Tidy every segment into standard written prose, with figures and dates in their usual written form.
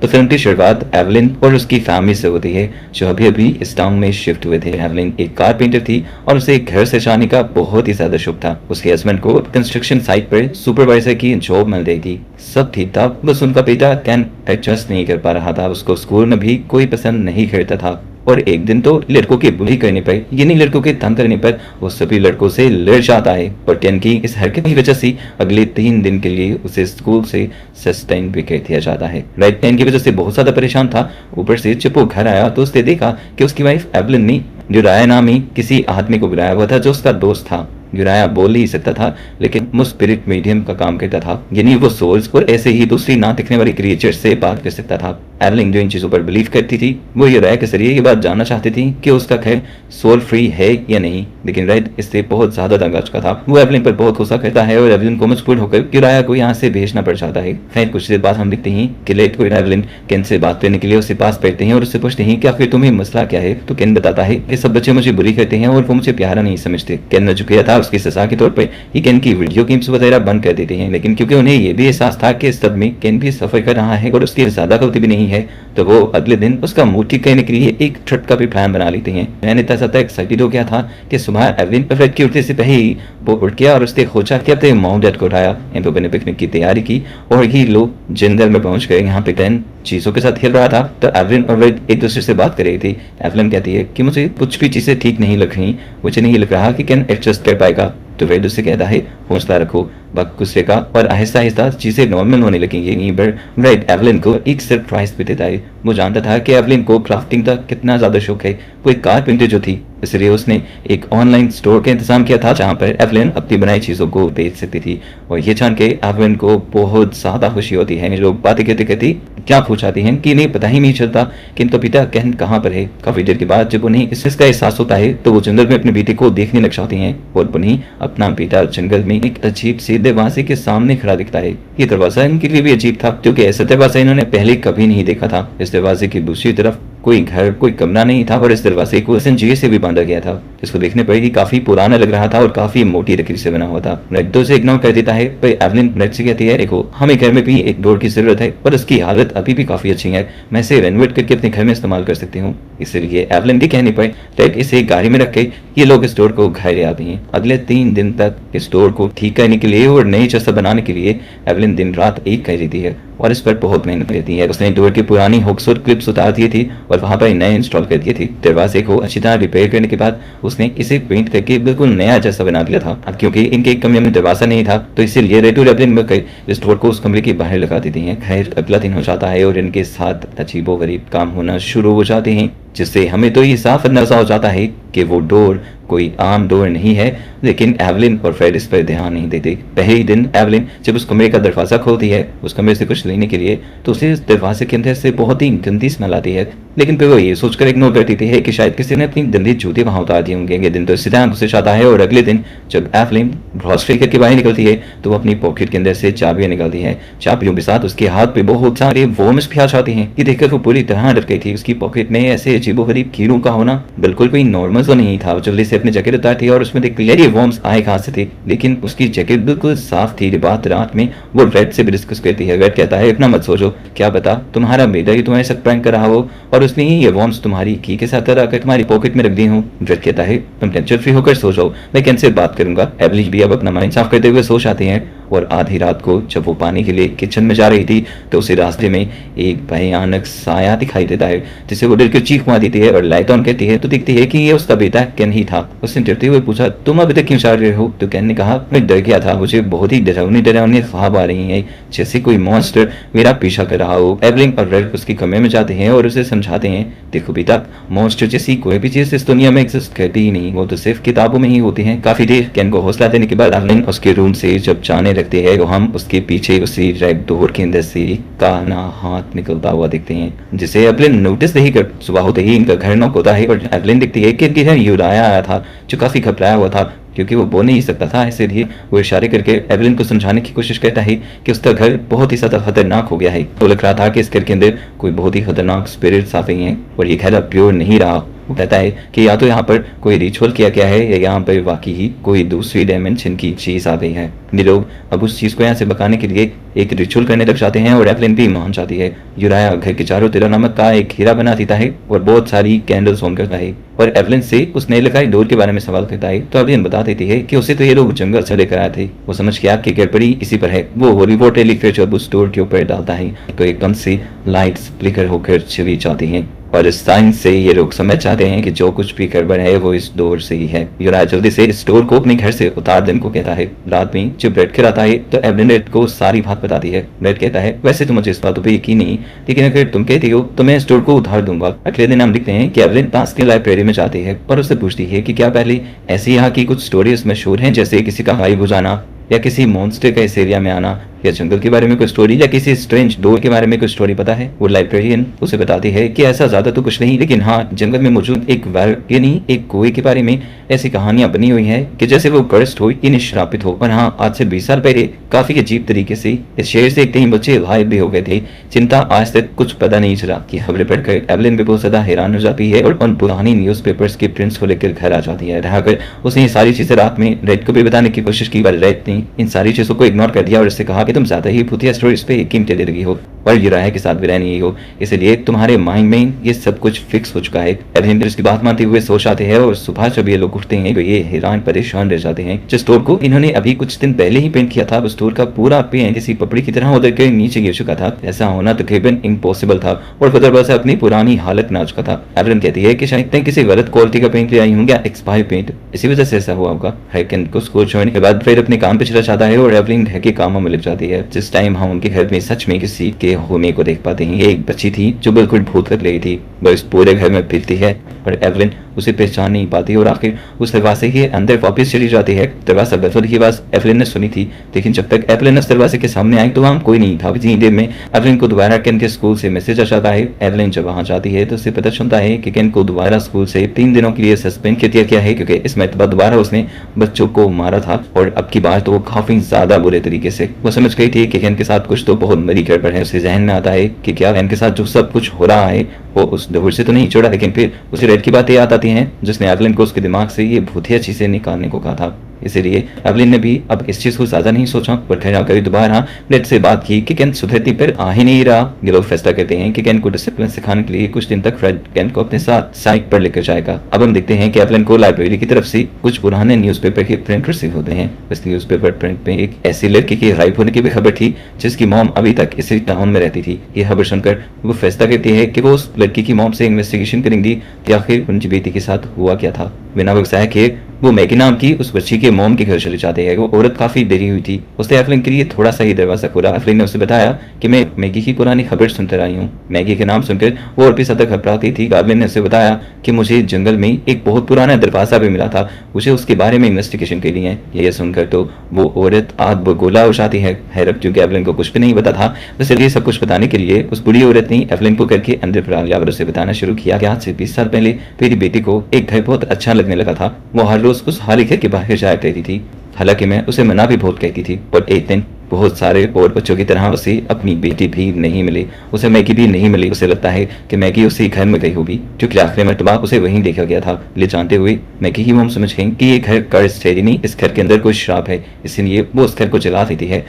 तो फिल्म की शुरुआत एवलिन और उसकी फैमिली से होती है, जो अभी अभी इस टाउन में शिफ्ट हुए थे। एवलिन एक कारपेंटर थी और उसे घर से जाने का बहुत ही ज्यादा शौक था। उसके हस्बैंड को कंस्ट्रक्शन साइट पर सुपरवाइजर की जॉब मिल गई थी। सब ठीक था, बस उनका बेटा कैन एडजस्ट नहीं कर पा रहा था। उसको स्कूल में भी कोई पसंद नहीं करता था और एक दिन तो लड़कों के बुली करने पर, यानी लड़कों के तंग करने पर, वो सभी लड़कों से लड़ जाता है और कैन की इस हरकत की वजह से अगले 3 दिन के लिए उसे स्कूल से सस्पेंड भी कर दिया जाता है। राइट, कैन की वजह से बहुत ज्यादा परेशान था। ऊपर से जब वो घर आया तो उसने देखा कि उसकी वाइफ एवलिन ने जुराया नामी किसी आदमी को बुलाया हुआ था, जो उसका दोस्त था। जुराया बोल नहीं सकता था, लेकिन वो स्पिरिट मीडियम का काम करता था, यानी वो सोल्स और ऐसे ही दूसरी ना दिखने वाली क्रिएचर से बात कर सकता था। एवलिन जो इन चीजों पर बिलीव करती थी, वो जुराया के जरिए ये बात जानना चाहती थी कि उसका घर सोल फ्री है या नहीं। लेकिन राइट इससे बहुत ज्यादा तंग आ चुका था। वो एवलिन पर बहुत गुस्सा करता है और एवलिन को मजबूर होकर जुराया को यहाँ से भेजना पड़ जाता है। फिर कुछ देर बाद हम देखते हैं कि लेट को एवलिन केन से बात करने के लिए उसके पास बैठते हैं और उससे पूछते हैं कि आखिर तुम्हें मसला क्या है। तो केन बताता है कि सब बच्चे मुझे बुरी करते हैं और वो मुझे प्यारा नहीं समझते। केन ने जो किया था उसकी सजा के तौर पर ही केन की वीडियो गेम्स वगैरह बंद कर देते हैं, लेकिन क्योंकि उन्हें यह भी एहसास था कि इस सब में केन भी सफर कर रहा है और उसकी ज्यादा गलती भी नहीं है, तो वो अगले दिन उसका मूड ठीक करने के लिए एक ट्रिप का भी प्लान बना लेते हैं। मैंने इतना ज्यादा एक्साइटेड हो गया था कि सुबह एवलिन फ्रेड के उठने से पहले ही वो उठ गया और उसने खोजा कि अपने मॉम डैड को उठाया। इन लोगों ने पिकनिक की तैयारी की और ये लोग जंगल में पहुंच गए। यहाँ पे कैन चीजों के साथ खेल रहा था तो एवलिन और फ्रेड एक दूसरे से बात कर रही थी। एवलिन कहती है कि मुझे कुछ भी चीजें ठीक नहीं लग रही, मुझे नहीं लग रहा कि कैन एडजस्ट कर पाएगा। तो फ्रेड उससे कहता है हौसला रखो, वक्त गुस्से का और आहिस्ता आहिस्ता चीजें नॉर्मल होने लगेंगी। यहीं पर फ्रेड एवलिन को एक सरप्राइज भी देता है। वो जानता था कि एवलिन को क्राफ्टिंग का कितना ज्यादा शौक है। वो एक कारपेंटर जो थी, इसलिए उसने एक ऑनलाइन स्टोर का इंतजाम किया था जहां पर एवलिन अपनी बनाई चीजों को बेच सकती थी। और ये जान के एवलिन को बहुत ज्यादा खुशी होती है। लोग बातें कहते कहते क्या पूछाती हैं कि इन्हें पता ही नहीं चलता कि इनका पिता कैन कहाँ पर है। काफी देर के बाद जब उन्हें इस चीज का एहसास होता है तो वो जंगल में अपने बेटे को देखने लग जाती हैं और उन्हें अपना बेटा जंगल में एक अजीब से दरवाजे के सामने खड़ा दिखता है। ये दरवाजा इनके लिए भी अजीब था क्योंकि ऐसा दरवाजा इन्होंने पहले कभी नहीं देखा था। इस दरवाजे की दूसरी तरफ कोई घर, कोई कमरा नहीं था और इस दरवाजे को जंजीर से भी बांधा गया था। इसको देखने पर ही काफी पुराना लग रहा था और काफी मोटी लकड़ी से बना हुआ था। रेड तो उसे इग्नोर कर देता है, पर एवलिन रेड से कहती है देखो हमें घर में भी एक डोर की जरूरत है पर उसकी हालत अभी भी काफी अच्छी है, मैं इसे रेनोवेट करके अपने घर में इस्तेमाल कर सकती हूँ। इसलिए एवलिन के कहने पर रेड इसे गाड़ी में रख के ये लोग इस डोर को घर ले आते हैं। अगले 3 दिन तक इस डोर को ठीक करने के लिए और नई जैसा बनाने के लिए एवलिन दिन रात एक कर देती है और इस पर बहुत मेहनत करती है। उसने डोर की पुरानी हुक्स और क्लिप्स उतार दी थी और वहां पर नए इंस्टॉल कर दिए थे। दरवाजे को अच्छी तरह रिपेयर करने के बाद उसने इसे पेंट करके बिल्कुल नया जैसा बना दिया था। अब क्योंकि इनके कमरे में दरवाजा नहीं था तो इसीलिए रेड और एवलिन मिलकर इस डोर को उस कमरे के बाहर लगा देती हैं। खैर अगला दिन हो जाता है और इनके साथ अजीबोगरीब काम होना शुरू हो जाते हैं, जिससे हमें तो ये साफ अंदाजा हो जाता है कि वो डोर कोई आम डोर नहीं है। लेकिन एवलिन और फ्रेड इस पर ध्यान नहीं देते। पहले ही दिन एवलिन जब उस कमरे का दरवाजा खोलती है उस कमरे से कुछ लेने के लिए तो उसे इस दरवाजे के अंदर से बहुत ही गंदी स्मेल आती है, लेकिन फिर वो ये सोचकर इग्नोर कर देती है कि शायद किसी ने अपनी गंदी जूते वहां उतार दिए होंगे। ये दिन तो सीधा गुस्से आता है और अगले दिन जब एवलिन ग्रॉसरी करके बाहर निकलती है तो वो अपनी पॉकेट के अंदर से चाबियां निकालती है। चाबियों के साथ उसके हाथ पे बहुत सारे वॉर्म्स भी आ जाते हैं। ये देखकर वो पूरी तरह डर गई थी। उसकी पॉकेट में ऐसे अजीबोगरीब कीड़ों का होना बिल्कुल भी नॉर्मल तो नहीं था। वो जल्दी से अपनी जैकेट उतारती है और उसमें देखती है ये वॉर्म्स आए कहां से थे, लेकिन उसकी जैकेट बिल्कुल साफ थी। बात रात में वो रेड से भी डिस्कस करती है। रेड कहता है इतना मत सोचो, क्या पता तुम्हारा बेटा ही तुम्हारे साथ प्रैंक कर रहा हो और उसने ही ये वॉर्म्स तुम्हारी की के साथ रखकर तुम्हारी पॉकेट में रख दी हो। रेड कहता है तुम टेंशन फ्री होकर सो जाओ, मैं कैन से बात करूंगा। एवलिन भी अब अपना माइंड साफ करते हुए सो जाते हैं और आधी रात को जब वो पानी के लिए किचन में जा रही थी तो उसे रास्ते में एक भयानक साया दिखाई देता है, जिसे वो डर के चीख मार देती है और लाइट ऑन कहती है तो दिखती है कि ये उसका बेटा कैन ही था। उसने डरते हुए पूछा तुम अभी तक क्यों जा रहे हो? तो कैन ने कहा मैं डर गया था, मुझे बहुत ही डरावनी ख्वाब आ रही है जैसे कोई मॉन्स्टर मेरा पीछा कर रहा हो। एवलिन और रेड उसके कमरे में जाते हैं और उसे समझाते हैं देखो बेटा मॉन्स्टर जैसी कोई भी चीज इस दुनिया में एग्जिस्ट करती ही नहीं, वो तो सिर्फ किताबों में ही होती है। काफी देर कैन को हौसला देने के बाद एवलिन उसके रूम से जब जाने लगते हैं तो हम उसके पीछे उसी रेड डोर के अंदर से काना हाथ निकलता हुआ देखते हैं, जिसे एवलिन नोटिस नहीं कर। सुबह होते ही इनका घर नॉक होता है और एवलिन दिखती है कि इनके घर यूराया आया था जो काफी घबराया हुआ था क्योंकि वो बोल नहीं सकता था। इसलिए वो इशारे करके एवलिन को समझाने की कोशिश करता है कि उसका घर बहुत ही ज्यादा खतरनाक हो गया है। तो लग रहा था कि इस घर के अंदर कोई बहुत ही खतरनाक स्पिरिट्स आ गई हैं और ये घर अब प्योर नहीं रहा। वो कहता है कि या तो यहाँ पर कोई रिचुअल किया गया है या यहाँ पर वाकई ही कोई दूसरी डायमेंशन की चीज आ गई है। ये लोग अब उस चीज को यहाँ से बकाने के लिए एक रिचुअल करने लग जाते हैं और एवलिन भी मान जाती है। यूराया घर के चारों तरफ नमक का एक हीरा बना देता है और बहुत सारी कैंडल्स ऑन करता है और एवलिन से उस नए लगाई डोर के बारे में सवाल करता है तो एवलिन बता देती है कि उसे तो ये लोग जंगल से लेकर आए थे। वो समझ गया कि गड़बड़ी इसी पर है। वो रिपोर्ट लिखकर जब उस डोर के ऊपर डालता है तो एकदम से लाइट्स फ्लिकर होकर चली जाती हैं और इस साइन से ये लोग समझ जाते हैं कि जो कुछ भी गड़बड़ है वो इस डोर से ही है। यूराया जल्दी से इस डोर को अपने घर से उतार देने को कहता है। रात में जब ब्रेड खिलाता है तो एवलिन रेड को सारी बात बताती है। ब्रेड कहता है वैसे तो मुझे इस बात पे यकीन नहीं, लेकिन अगर तुम कहती हो तो मैं इस डोर को उधार दूंगा। अगले दिन हम लिखते हैं कि एवलिन पास की लाइब्रेरी में जाती है और उससे पूछती है कि क्या पहले ऐसी यहाँ की कुछ स्टोरीज मशहूर हैं, जैसे किसी का गायब हो जाना या किसी मॉन्स्टर का इस एरिया में आना या जंगल के बारे में कोई स्टोरी या किसी स्ट्रेंज डोर के बारे में कोई स्टोरी पता है। वो लाइब्रेरियन उसे बताती है कि ऐसा ज्यादा तो कुछ नहीं, लेकिन हाँ जंगल में मौजूद एक यानी एक कुएं के बारे में ऐसी कहानियां बनी हुई है कि जैसे वो कर्स्ट हो यानी श्रापित हो। पर हाँ आज से 20 साल पहले काफी अजीब तरीके से इस शहर से 3 बच्चे गायब भी हो गए थे, जिनका आज तक कुछ पता नहीं चला। की खबरें पढ़कर एवलिन भी बहुत ज्यादा हैरान हो जाती है और उन पुरानी न्यूज़पेपर्स के प्रिंट्स को लेकर घर आ जाती है। रहकर उसने ये सारी चीजें रात में रेड को भी बताने की कोशिश की, पर रेड ने इन सारी चीजों को इग्नोर कर दिया और उससे कहा कि तुम ज्यादा ही भूतिया स्टोरीज पे कीमतें दे रही हो और यूराया के साथ भी रह नहीं हो, इसलिए तुम्हारे माइंड में ये सब कुछ फिक्स हो चुका है। एवलिन इसकी बात मानते हुए सो जाते हैं और सुबह जब ये लोग उठते हैं तो ये हैरान परेशान रह जाते हैं। जिस स्टोर को इन्होंने अभी कुछ दिन पहले ही पेंट किया था उस स्टोर का पूरा पेंट किसी पपड़ी की तरह उधर के नीचे गिर चुका था। ऐसा होना तकरीबन इम्पॉसिबल था और वो दरवाजा अपनी पुरानी हालत में आ चुका था। एवलिन कहती है कि शायद किसी गलत क्वालिटी का पेंट ले आई हूँ या एक्सपायर पेंट, इसी वजह से ऐसा हुआ होगा। हैकन को स्कूल छोड़ने के बाद फिर अपने काम पे चला जाता है और एवलिन घर के कामों में लग जाती है। जिस टाइम हम उनके घर में सच में किसी के होने को देख पाते हैं। एक बच्ची थी जो बिल्कुल भूत लग रही थी, वह इस पूरे घर में फिरती है पर एवलिन उसे पहचान नहीं पाती और आखिर उस दरवाजे के अंदर वापस चली जाती है। दरवाजा बंद की आवाज एवलिन ने सुनी थी, लेकिन जब तक एवलिन उस दरवाजे के सामने आई तो वहां कोई नहीं था। इतनी देर में एवलिन को दोबारा केन के स्कूल से मैसेज आ जाता है। एवलिन जब वहां जाती है तो उसे पता चलता है कि केन को दोबारा स्कूल से 3 दिनों के लिए सस्पेंड कर दिया गया है, क्योंकि इस मरतबा दोबारा उसने बच्चों को मारा था और अब की बार तो वो काफी ज्यादा बुरे तरीके से। वो समझ गई थी कि केन के साथ कुछ तो बहुत बड़ी गड़बड़ है। उसे जहन में आता है कि क्या केन के साथ जो सब कुछ हो रहा है वो उस डोर से तो नहीं छोड़ा, लेकिन फिर उसे रेड की बातें याद आती हैं जिसने एवलिन को उसके दिमाग से ये भूतिया चीजें निकालने को कहा था। इसीलिए एवलिन ने भी अब इस चीज को ज्यादा नहीं सोचा पर घर आकर दोबारा रेड से बात की कि केन सुधरती पर आ ही नहीं रहा। ये लोग फैसला करते हैं कि केन को डिसिप्लिन सिखाने के लिए कुछ दिन तक फ्रेड केन को अपने साथ साइट पर लेकर जाएगा। अब हम देखते हैं कि एवलिन को लाइब्रेरी की तरफ से कुछ पुराने न्यूज़पेपर के प्रिंट रिसीव होते हैं। इस न्यूज़पेपर प्रिंट में एक ऐसी लड़की के गायब होने की भी खबर थी जिसकी मॉम अभी तक इसी टाउन में रहती थी। ये खबर सुनकर वो फैसला करती है कि वो उस लड़की की मॉम से इन्वेस्टिगेशन करेंगी कि आखिर उनकी बेटी के साथ हुआ क्या था। बिना बताया कि वो मैगी नाम की उस बच्ची के मॉम के घर चले जाते हैं। वो औरत काफी डरी हुई थी। उसने एवलिन के लिए थोड़ा सा ही दरवाजा खोला। एवलिन ने उसे बताया कि मैं मैगी की पुरानी खबर सुनकर आई हूँ। मैगी के नाम सुनकर वो और भी ज्यादा घबराती थी। एवलिन ने उसे बताया कि मुझे जंगल में एक बहुत पुराना दरवाजा भी मिला था, मुझे उसके बारे में इन्वेस्टिगेशन के लिए। ये सुनकर तो वो औरत आग बगोला हो जाती है हैरत, क्योंकि एवलिन को कुछ भी नहीं पता था। इसलिए सब कुछ बताने के लिए उस बुरी औरत ने एवलिन को करके अंदर बुला लिया और उसे बताना शुरू किया कि आज से 20 साल पहले मेरी बेटी को एक घर बहुत अच्छा लगने लगा था। वो हर रोज उस हाल घर के बाहर जाया करती थी, हालांकि मैं उसे मना भी बहुत कहती थी। पर एक दिन बहुत सारे और बच्चों की तरह उसे अपनी बेटी भी नहीं मिली, उसे मैगी भी नहीं मिली। उसे लगता है कि मैगी उसी घर में गई होगी, क्योंकि आखिरी मरतबा उसे वहीं देखा गया था। ले जानते हुए मैगी की मॉम समझ गई कि ये घर कर्ज है, नहीं इस घर के अंदर कोई श्राप है, इसलिए वो उस घर को जला देती है।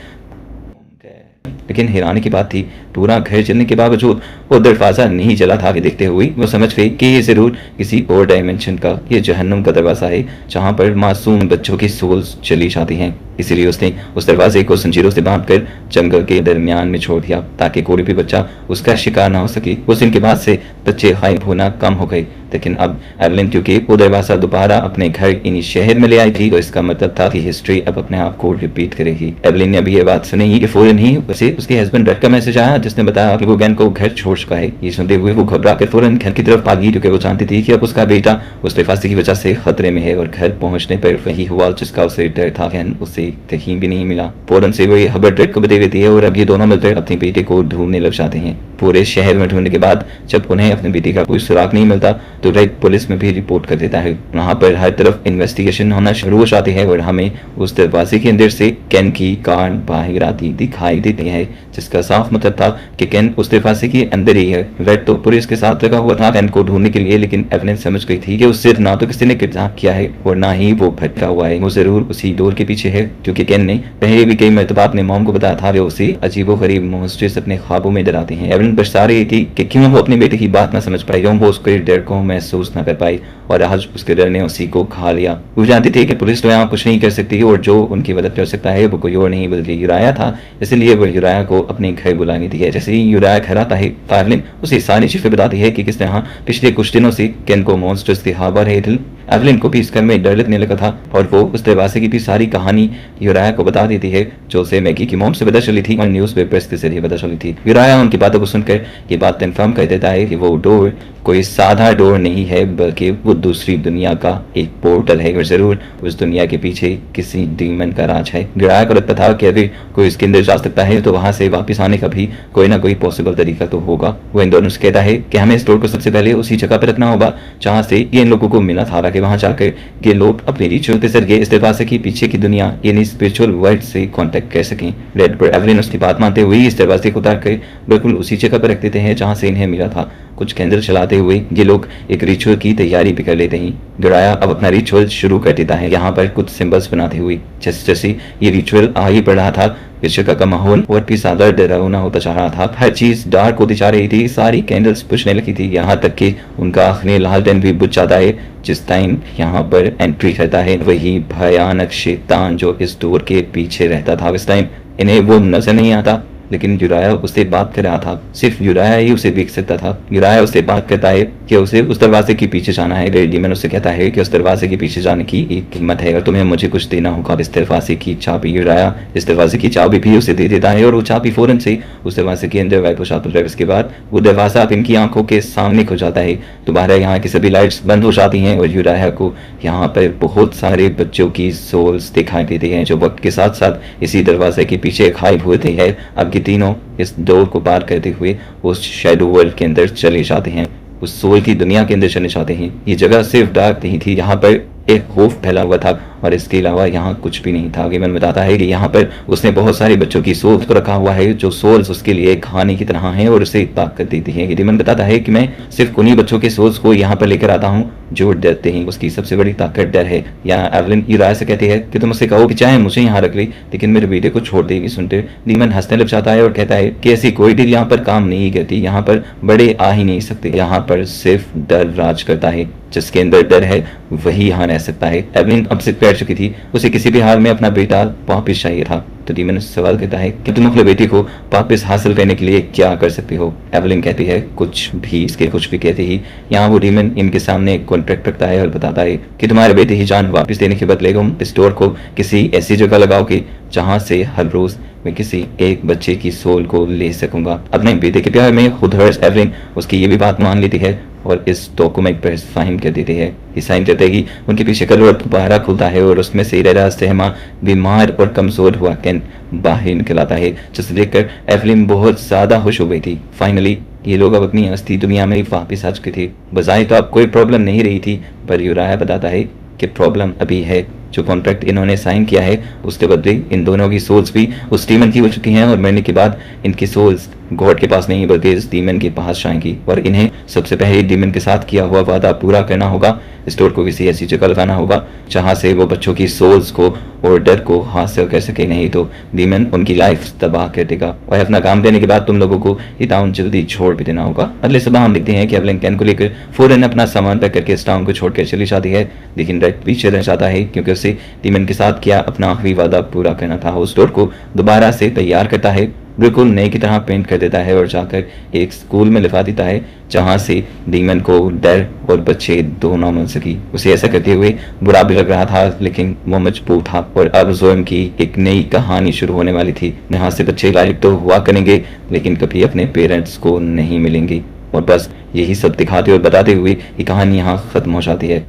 लेकिन हैरानी की बात थी, पूरा घर जलने के बावजूद वो दरवाजा नहीं जला था। कि देखते हुए वो समझ गई कि ये जरूर किसी और डायमेंशन का, ये जहन्नुम का दरवाजा है जहाँ पर मासूम बच्चों की सोल्स चली जाती हैं। इसीलिए उसने उस दरवाजे को जंजीरों से बांधकर जंगल के दरमियान में छोड़ दिया ताकि कोई भी बच्चा उसका शिकार ना हो सके। उस दिन के बाद से बच्चे गायब होना कम हो गए। लेकिन अब एवलिन क्योंकि वो दरवाजा दोबारा अपने घर इन्हीं शहर में ले आई थी, तो इसका मतलब था कि हिस्ट्री अब अपने आप को रिपीट करेगी। एवलिन ने अभी ये बात सुनी कि फौरन ही उसे उसके हस्बैंड रेड का मैसेज आया जिसने बताया कि वो गैन को घर छोड़ चुका है। ये सुनते हुए वो घबरा कर फौरन घर की तरफ भागी, क्योंकि वो जानती थी कि अब उसका बेटा उस बेफासी की वजह से खतरे में है। और घर पहुंचने पर वही हुआ जिसका उसे डर था, उसे कहीं भी नहीं मिला। फौरन से वो ये खबर रेड को दे देती है और अब ये दोनों मिलकर अपनी बेटे को ढूंढने लग जाते हैं। पूरे शहर में ढूंढने के बाद जब उन्हें अपनी बेटी का कोई सुराग नहीं मिलता तो रेड पुलिस में भी रिपोर्ट कर देता है। वहां पर हर तरफ इन्वेस्टिगेशन होना शुरू हो जाती है और हमें उस दरवाजे के अंदर से केन की कार बाहर आती दिखाई देती है, जिसका साफ मतलब था कि केन उस दरवाजे के अंदर ही है। रेड तो पुलिस के साथ लगा हुआ था केन को ढूंढने के लिए, लेकिन एवलिन समझ गई थी कि उससे ना तो किसी ने किडनैप किया है और ना ही वो भटका हुआ है। वो जरूर उसी डोर के पीछे है, क्योंकि केन ने पहले भी कई मरतबा अपने मॉम को बताया था कि उसे अजीबोगरीब मॉन्स्टर्स अपने ख्वाबों में डराते हैं। एवलिन पछता रही थी कि क्यों वो अपने बेटे की बात ना समझ पाई, क्यों वो उसके डर को महसूस ना कर पाई, और आज उसके डर ने उसी को खा लिया। वो जानती थी कि पुलिस तो यहाँ कुछ नहीं कर सकती और जो उनकी मदद कर सकता है वो कोई और नहीं बल्कि यूराया था। इसलिए वो यूराया को अपने घर बुलाने दी है। जैसे ही यूराया घर आता है, एवलिन उसे सारी चीजें बताती है कि किस तरह पिछले कुछ दिनों से केन को मॉन्स्टर्स के हवा रहे थे। एवलिन को भी इस घर में डर लगने लगा था और वो उस दरवाजे की भी सारी कहानी यूराया को बता देती है, जो उसे मैगी की मॉम से पता चली थी और न्यूज़पेपर्स के जरिए पता चली थी। यूराया उनकी बातों को सुनकर ये बात कंफर्म कर देता है कि वो डोर कोई साधा डोर नहीं है, बल्कि वो दूसरी दुनिया का एक पोर्टल है और जरूर उस दुनिया के पीछे किसी डीमन का राज है। यूराया को लगता था कि अगर कोई इसके अंदर जा सकता है तो वहां से वापस आने का भी कोई ना कोई पॉसिबल तरीका तो होगा। वो इन दोनों से कहता है कि हमें इस डोर को सबसे पहले उसी जगह पर रखना होगा जहाँ से ये इन लोगों को मिला था, ताकि वहां जाकर ये लोग अपने रिचुअल के जरिए इस दरवाजे के पीछे की दुनिया यानी स्पिरिचुअल वर्ल्ड से कांटेक्ट कर सकें। रेड पर एवलिन उसकी बात मानते हुए इस दरवाजे को उतार कर बिल्कुल उसी जगह पर रख देते हैं जहाँ से इन्हें मिला था। कुछ कैंडल चलाते हुए ये लोग एक रिचुअल की तैयारी भी कर लेते हैं। यूराया अब अपना रिचुअल शुरू कर देता है, यहाँ पर कुछ सिंबल्स बनाते हुए। जैसे जैसे ये रिचुअल आगे बढ़ रहा था, इस जगह का माहौल और भी ज्यादा डरावना होता जा रहा था। हर चीज डार्क होती जा रही थी, सारी कैंडल्स बुझने लगी थी, यहाँ तक कि उनका आखिरी लालटेन भी बुझ जाता है। जिस टाइम यहाँ पर एंट्री करता है वही भयानक शैतान जो इस डोर के पीछे रहता था। इस टाइम इन्हें वो नजर नहीं आता, लेकिन यूराया उससे बात कर रहा था। सिर्फ यूराया ही उसे देख सकता था। यूराया उससे बात करता है कि उसे उस दरवाजे के पीछे जाना है। रेड डीमन उससे कहता है कि उस दरवाजे के पीछे जाने की एक कीमत है और तुम्हें मुझे कुछ देना होगा, इस दरवाजे की चाबी। यूराया इस दरवाजे की चाबी भी उसे दे देता है और वो चाबी फौरन से उस दरवाजे के अंदर वाइप हो जाती है। उसके बाद वो दरवाजा अब इनकी आंखों के सामने खुल जाता है। दोबारा यहाँ की सभी लाइट्स बंद हो जाती हैं और यूराया को यहाँ पर बहुत सारे बच्चों की सोल्स दिखाई देती हैं, जो वक्त के साथ साथ इसी दरवाजे के पीछे गायब होते हैं। अब ये तीनों इस डोर को पार करते हुए उस शैडो वर्ल्ड के अंदर चले जाते हैं, उस सोल की दुनिया के अंदर चले जाते हैं। ये जगह सिर्फ डार्क नहीं थी, यहाँ पर एक खौफ फैला हुआ था और इसके अलावा यहाँ कुछ भी नहीं था। गेमन बताता है कि यहाँ पर उसने बहुत सारे बच्चों की सोल्स को रखा हुआ है, जो सोल्स उसके लिए खाने की तरह हैं और उसे ताकत देती है। गेमन बताता है कि मैं सिर्फ उन्हीं बच्चों के सोल्स को यहाँ पर लेकर आता हूँ जो डरते हैं। उसकी सबसे बड़ी ताकत डर है। यहाँ एवलिन यूराया से कहती है कि तुम उससे कहो कि चाहे मुझे यहाँ रख ले, लेकिन मेरे बेटे को छोड़ देगी। सुनते डीमन हंसने लग जाता है और कहता है कि ऐसी कोई डील यहाँ पर काम नहीं करती, यहाँ पर बड़े आ ही नहीं सकते, यहाँ पर सिर्फ डर राज करता है। जिसके अंदर डर है वही यहाँ रह सकता है। एवलिन अब से बैठ चुकी थी, उसे किसी भी हाल में अपना बेटा वापिस चाहिए था। तो डीमन सवाल करता है कि तुम अपने बेटे को वापस हासिल करने के लिए क्या कर सकते हो। एवलिन कहती है कुछ भी। इसके कुछ भी कहते ही यहाँ वो डीमन इनके सामने एक कॉन्ट्रैक्ट रखता है और बताता है कि तुम्हारे बेटे की जान वापस देने के बदले तुम इस डोर को किसी ऐसी जगह लगाओगे जहाँ से हर रोज मैं किसी एक बच्चे की सोल को ले सकूंगा। अपने बेटे के प्यार में खुद हर्ष एवलिन उसकी ये भी बात मान लेती है और इस डॉक्यूमेंट पर साइन कर देती है। ये साइन करते ही उनके पीछे कलर दोबारा खुलता है और उसमें से रह सहमा बीमार और कमजोर हुआ केन बाहर निकल आता है, जिसे देखकर एवलिन बहुत ज्यादा खुश हो गई थी। फाइनली ये लोग अब अपनी असली दुनिया में वापिस आ चुके थे। बजाय तो अब कोई प्रॉब्लम नहीं रही थी, पर यूराया बताता है कि प्रॉब्लम अभी है। जो कॉन्ट्रैक्ट इन्होंने साइन किया है उसके बदले इन दोनों की सोल्स भी उस डीमन की हो चुकी हैं और मरने के बाद इनकी सोल्स गॉड के पास नहीं बल्कि इस डीमन के पास जाएंगी और इन्हें सबसे पहले डीमन के साथ किया हुआ वादा पूरा करना होगा। इस डोर को किसी ऐसी जगह लगाना होगा जहां से वो बच्चों की सोल्स को और डर को हासिल कर सके, नहीं तो डीमन उनकी लाइफ तबाह कर देगा। और अपना काम देने के बाद तुम लोगों को ये टाउन जल्दी छोड़ भी देना होगा। अगले सुबह हम देखते हैं कि एवलिन केन को लेकर फौरन अपना सामान पैक करके इस टाउन को छोड़कर चली जाती है, लेकिन रेड पीछे रह जाता है क्योंकि उसे डीमन के साथ किया अपना आखिरी वादा पूरा करना था। उस डोर को दोबारा से तैयार करता है, बिल्कुल नए की तरह पेंट कर देता है और जाकर एक स्कूल में लिखा देता है जहां से डीमन को डर और बच्चे दोनों मिल सकी। उसे ऐसा करते हुए बुरा भी लग रहा था, लेकिन वो मजबूर था और अब जोम की एक नई कहानी शुरू होने वाली थी। यहाँ से बच्चे लायक तो हुआ करेंगे लेकिन कभी अपने पेरेंट्स को नहीं मिलेंगे। और बस यही सब दिखाते और बताते हुए ये कहानी यहाँ खत्म हो जाती है।